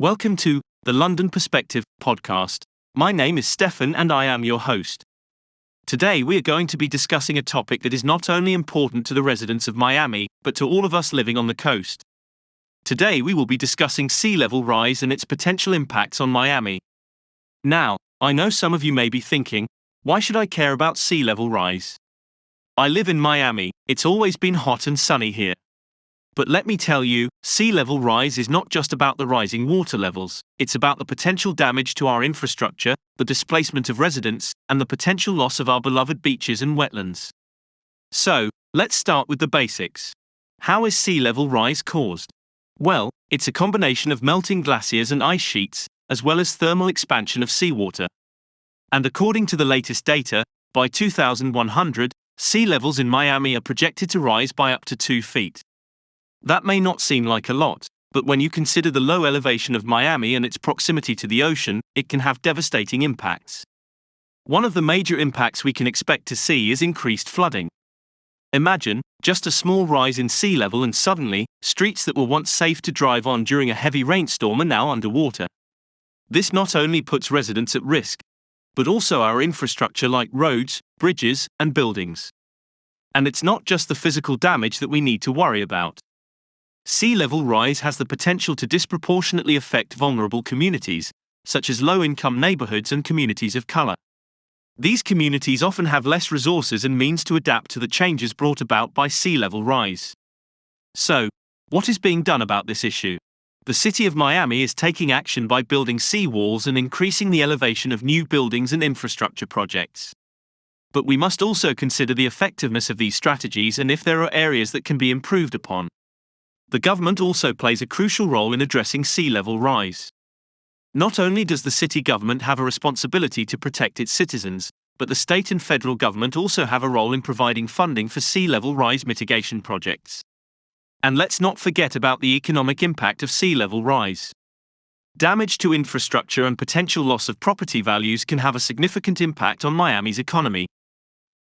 Welcome to the London Perspective podcast. My name is Stefan and I am your host. Today we are going to be discussing a topic that is not only important to the residents of Miami, but to all of us living on the coast. Today we will be discussing sea level rise and its potential impacts on Miami. Now, I know some of you may be thinking, why should I care about sea level rise? I live in Miami, it's always been hot and sunny here. But let me tell you, sea level rise is not just about the rising water levels, it's about the potential damage to our infrastructure, the displacement of residents, and the potential loss of our beloved beaches and wetlands. So, let's start with the basics. How is sea level rise caused? Well, it's a combination of melting glaciers and ice sheets, as well as thermal expansion of seawater. And according to the latest data, by 2100, sea levels in Miami are projected to rise by up to 2 feet. That may not seem like a lot, but when you consider the low elevation of Miami and its proximity to the ocean, it can have devastating impacts. One of the major impacts we can expect to see is increased flooding. Imagine just a small rise in sea level and suddenly, streets that were once safe to drive on during a heavy rainstorm are now underwater. This not only puts residents at risk, but also our infrastructure like roads, bridges, and buildings. And it's not just the physical damage that we need to worry about. Sea level rise has the potential to disproportionately affect vulnerable communities, such as low-income neighborhoods and communities of color. These communities often have less resources and means to adapt to the changes brought about by sea level rise. So, what is being done about this issue? The city of Miami is taking action by building sea walls and increasing the elevation of new buildings and infrastructure projects. But we must also consider the effectiveness of these strategies and if there are areas that can be improved upon. The government also plays a crucial role in addressing sea level rise. Not only does the city government have a responsibility to protect its citizens, but the state and federal government also have a role in providing funding for sea level rise mitigation projects. And let's not forget about the economic impact of sea level rise. Damage to infrastructure and potential loss of property values can have a significant impact on Miami's economy.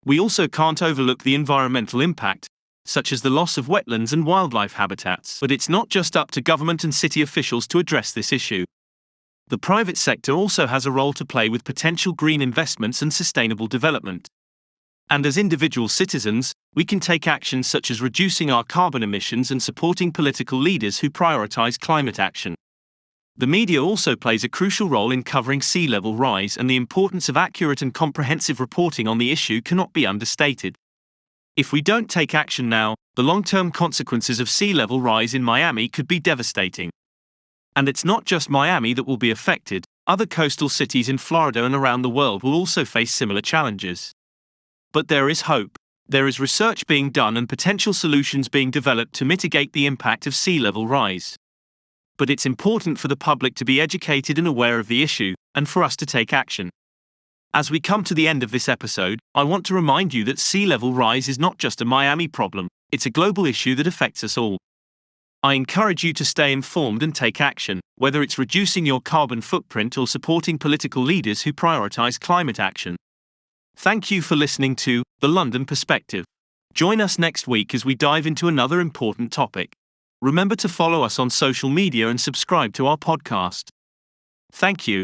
We also can't overlook the environmental impact, such as the loss of wetlands and wildlife habitats. But it's not just up to government and city officials to address this issue. The private sector also has a role to play with potential green investments and sustainable development. And as individual citizens, we can take actions such as reducing our carbon emissions and supporting political leaders who prioritize climate action. The media also plays a crucial role in covering sea level rise, and the importance of accurate and comprehensive reporting on the issue cannot be understated. If we don't take action now, the long-term consequences of sea level rise in Miami could be devastating. And it's not just Miami that will be affected, other coastal cities in Florida and around the world will also face similar challenges. But there is hope. There is research being done and potential solutions being developed to mitigate the impact of sea level rise. But it's important for the public to be educated and aware of the issue, and for us to take action. As we come to the end of this episode, I want to remind you that sea level rise is not just a Miami problem, it's a global issue that affects us all. I encourage you to stay informed and take action, whether it's reducing your carbon footprint or supporting political leaders who prioritize climate action. Thank you for listening to The London Perspective. Join us next week as we dive into another important topic. Remember to follow us on social media and subscribe to our podcast. Thank you.